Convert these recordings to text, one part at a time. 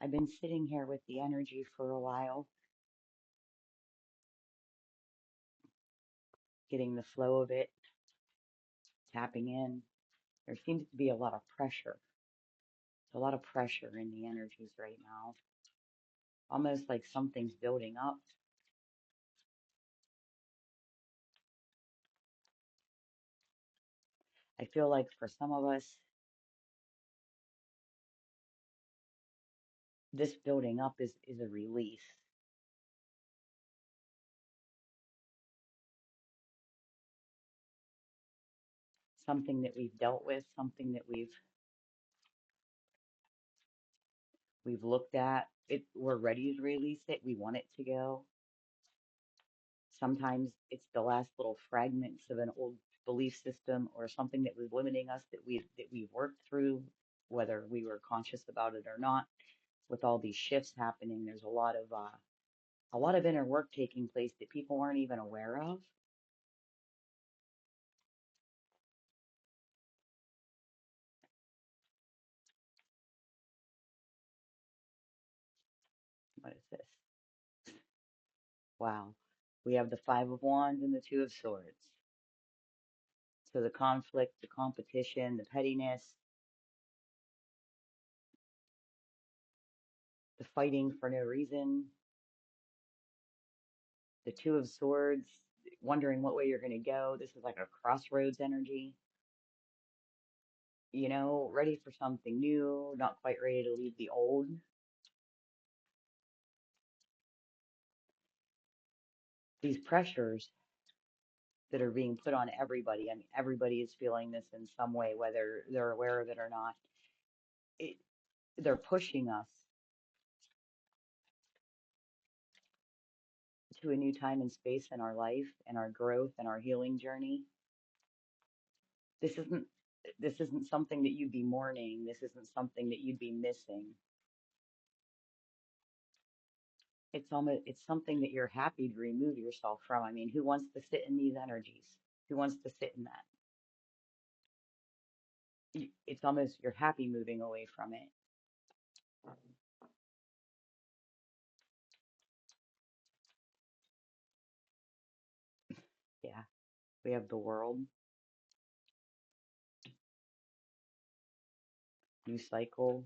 I've been sitting here with the energy for a while, getting the flow of it, tapping in. There seems to be a lot of pressure. There's a lot of pressure in the energies right now, almost like something's building up. I feel like for some of us, this building up is a release, something that we've dealt with, something that we've looked at. We're ready to release it. We want it to go. Sometimes it's the last little fragments of an old belief system or something that was limiting us that we've worked through, whether we were conscious about it or not. With all these shifts happening, there's a lot of inner work taking place that people aren't even aware of. What is this? Wow. We have the Five of Wands and the Two of Swords. So the conflict, the competition, the pettiness, the fighting for no reason, the Two of Swords, wondering what way you're going to go. This is like a crossroads energy, ready for something new, not quite ready to leave the old. These pressures that are being put on everybody. I mean, everybody is feeling this in some way, whether they're aware of it or not. It, they're pushing us to a new time and space in our life and our growth and our healing journey. This isn't this isn't something that you'd be mourning. This isn't something that you'd be missing. It's something that you're happy to remove yourself from. I mean, who wants to sit in these energies? Who wants to sit in that? It's almost you're happy moving away from it. Yeah, we have the world, new cycle,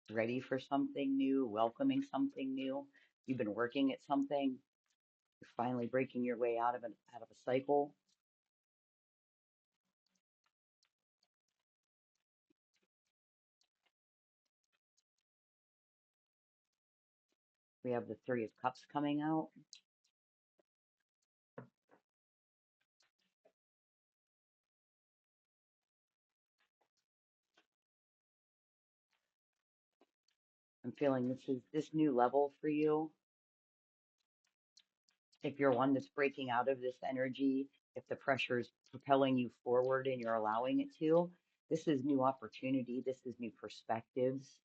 ready for something new, welcoming something new. You've been working at something, you're finally breaking your way out of a cycle. We have the Three of Cups coming out. I'm feeling this is this new level for you. If you're one that's breaking out of this energy, if the pressure is propelling you forward and you're allowing it to, this is new opportunity. This is new perspectives.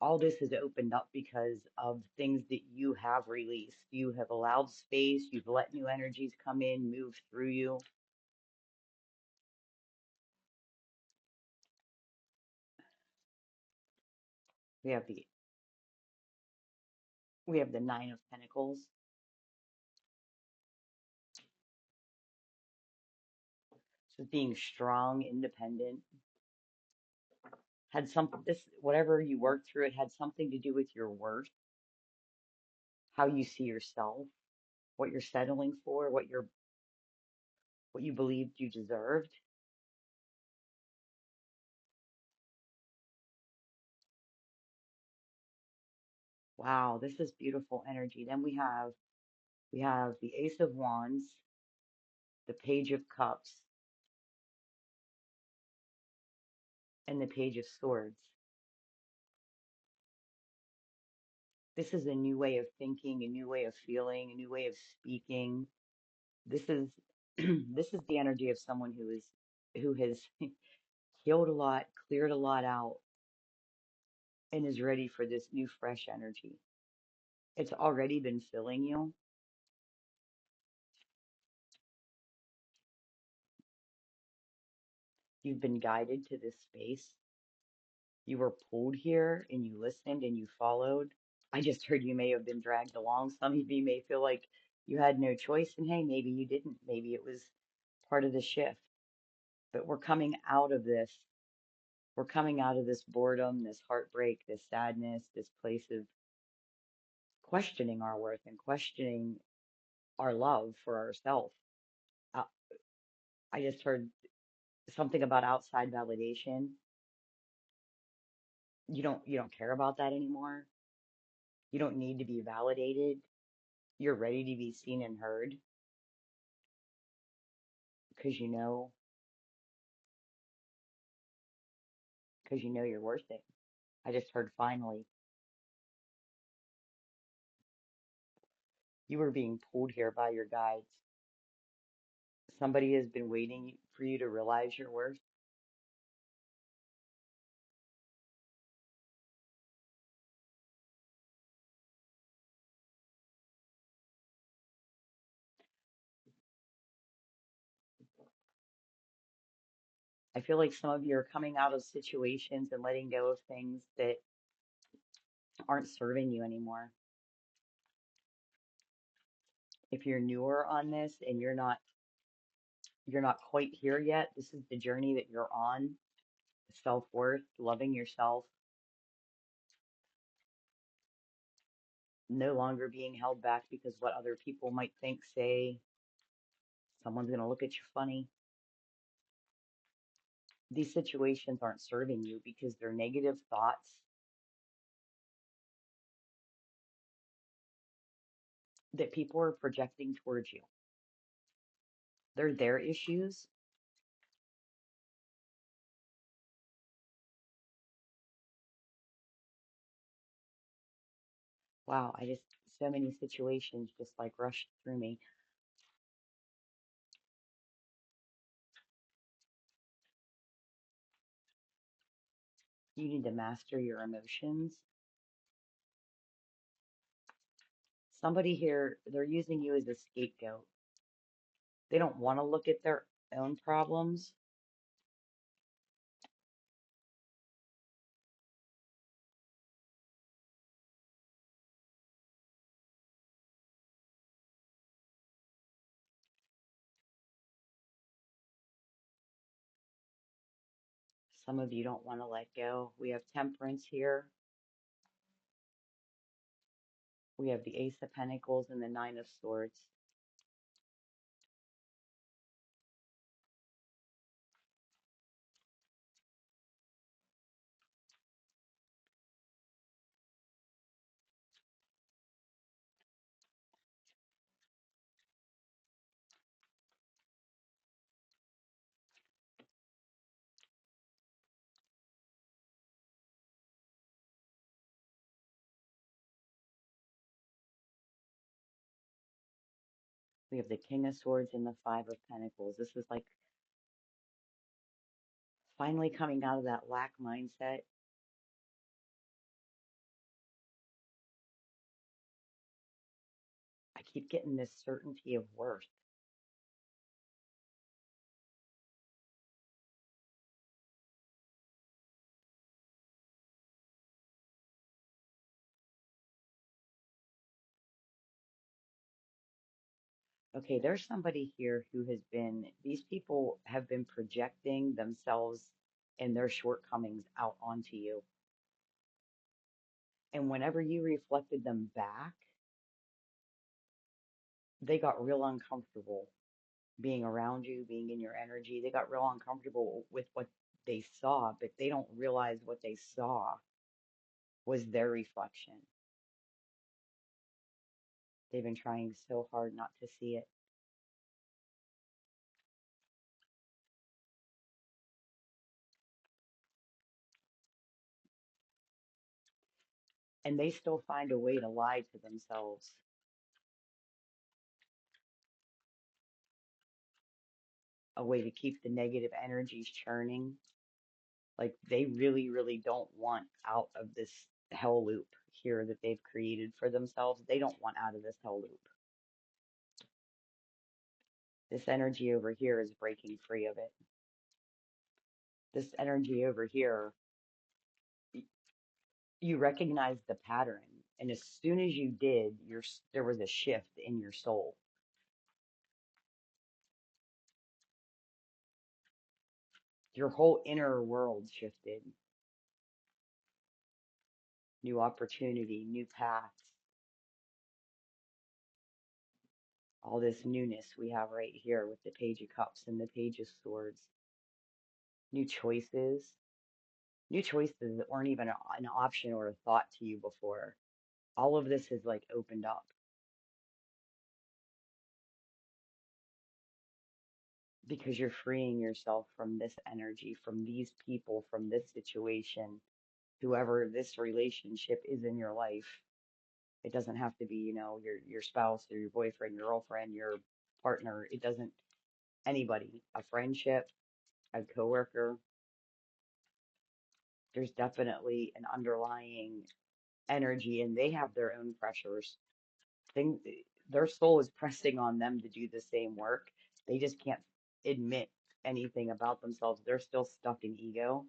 All this has opened up because of things that you have released. You have allowed space. You've let new energies come in, move through you. We have the we have the Nine of Pentacles. So being strong, independent, had some this whatever you worked through, it had something to do with your worth, how you see yourself, what you're settling for, what you believed you deserved. Wow, this is beautiful energy. Then we have the Ace of Wands, the Page of Cups, and the Page of Swords. This is a new way of thinking, a new way of feeling, a new way of speaking. This is this is the energy of someone who has healed a lot, cleared a lot out, and is ready for this new fresh energy. It's already been filling you. You've been guided to this space. You were pulled here and you listened and you followed. I just heard you may have been dragged along. Some of you may feel like you had no choice, and hey, maybe you didn't. Maybe it was part of the shift. But we're coming out of this. We're coming out of this boredom, this heartbreak, this sadness, this place of questioning our worth and questioning our love for ourselves. Uh, I just heard something about outside validation. You don't care about that anymore. You don't need to be validated. You're ready to be seen and heard because you know you're worth it. I just heard finally you were being pulled here by your guides. Somebody has been waiting for you to realize your worth. I feel like some of you are coming out of situations and letting go of things that aren't serving you anymore. If you're newer on this and you're not quite here yet, this is the journey that you're on. Self-worth, loving yourself, no longer being held back because what other people might think, say, someone's going to look at you funny. These situations aren't serving you because they're negative thoughts that people are projecting towards you. They're their issues. Wow, so many situations just like rushed through me. You need to master your emotions. Somebody here, they're using you as a scapegoat. They don't want to look at their own problems. Some of you don't want to let go. We have temperance here. We have the Ace of Pentacles and the Nine of Swords. We have the King of Swords and the Five of Pentacles. This is like finally coming out of that lack mindset. I keep getting this certainty of worth. Okay, there's somebody here who these people have been projecting themselves and their shortcomings out onto you. And whenever you reflected them back, they got real uncomfortable being around you, being in your energy. They got real uncomfortable with what they saw, but they don't realize what they saw was their reflection. They've been trying so hard not to see it. And they still find a way to lie to themselves, a way to keep the negative energies churning. Like they really, really don't want out of this hell loop here that they've created for themselves. They don't want out of this hell loop. This energy over here is breaking free of it. This energy over here, y- you recognize the pattern. And as soon as you did, there was a shift in your soul. Your whole inner world shifted. New opportunity, new paths, all this newness we have right here with the Page of Cups and the Page of Swords. New choices, new choices that weren't even an option or a thought to you before. All of this has like opened up because you're freeing yourself from this energy, from these people, from this situation, whoever this relationship is in your life. It doesn't have to be, your spouse or your boyfriend, your girlfriend, your partner. It doesn't, anybody, a friendship, a coworker. There's definitely an underlying energy and they have their own pressures. Thing their soul is pressing on them to do the same work. They just can't admit anything about themselves. They're still stuck in ego.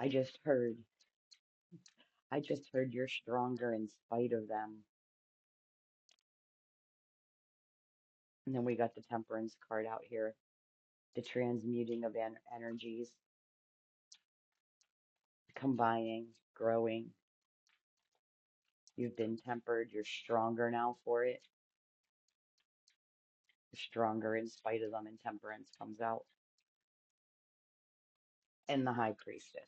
I just heard, I just heard you're stronger in spite of them. And then we got the Temperance card out here, the transmuting of energies, combining, growing. You've been tempered. You're stronger now for it. You're stronger in spite of them, and Temperance comes out. And the High Priestess.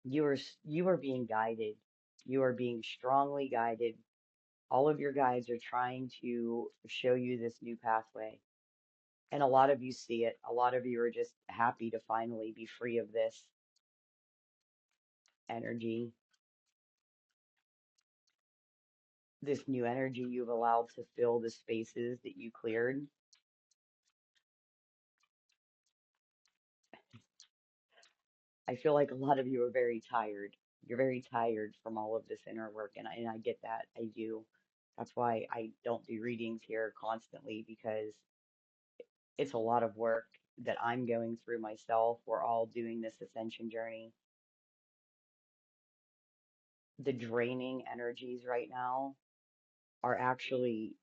You are being guided. You are being strongly guided. All of your guides are trying to show you this new pathway. And a lot of you see it. A lot of you are just happy to finally be free of this energy, this new energy you've allowed to fill the spaces that you cleared. I feel like a lot of you are very tired. You're very tired from all of this inner work, and I get that. I do. That's why I don't do readings here constantly because it's a lot of work that I'm going through myself. We're all doing this ascension journey. The draining energies right now are actually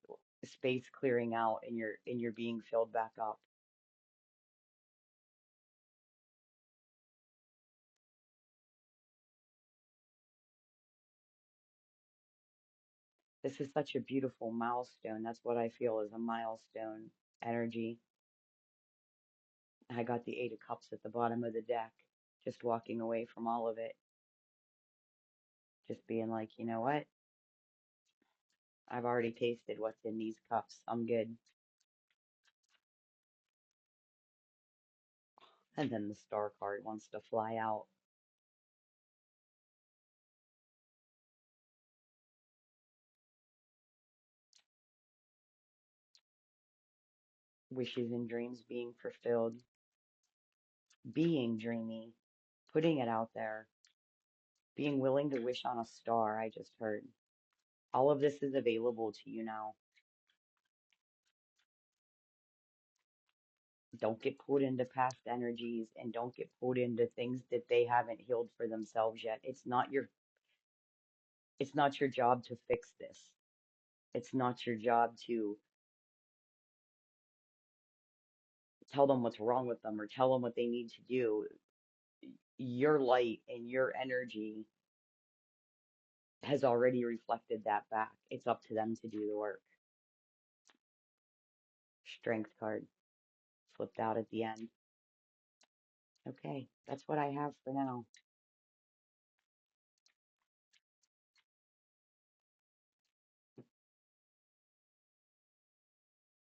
space clearing out and you're being filled back up. This is such a beautiful milestone. That's what I feel is a milestone energy. I got the Eight of Cups at the bottom of the deck, just walking away from all of it, just being like, you know what? I've already tasted what's in these cups. I'm good. And then the Star card wants to fly out. Wishes and dreams being fulfilled, being dreamy, putting it out there, being willing to wish on a star. I just heard. All of this is available to you now. Don't get pulled into past energies and don't get pulled into things that they haven't healed for themselves yet. It's not your job to fix this. It's not your job to tell them what's wrong with them or tell them what they need to do. Your light and your energy has already reflected that back. It's up to them to do the work. Strength card flipped out at the end. Okay, that's what I have for now.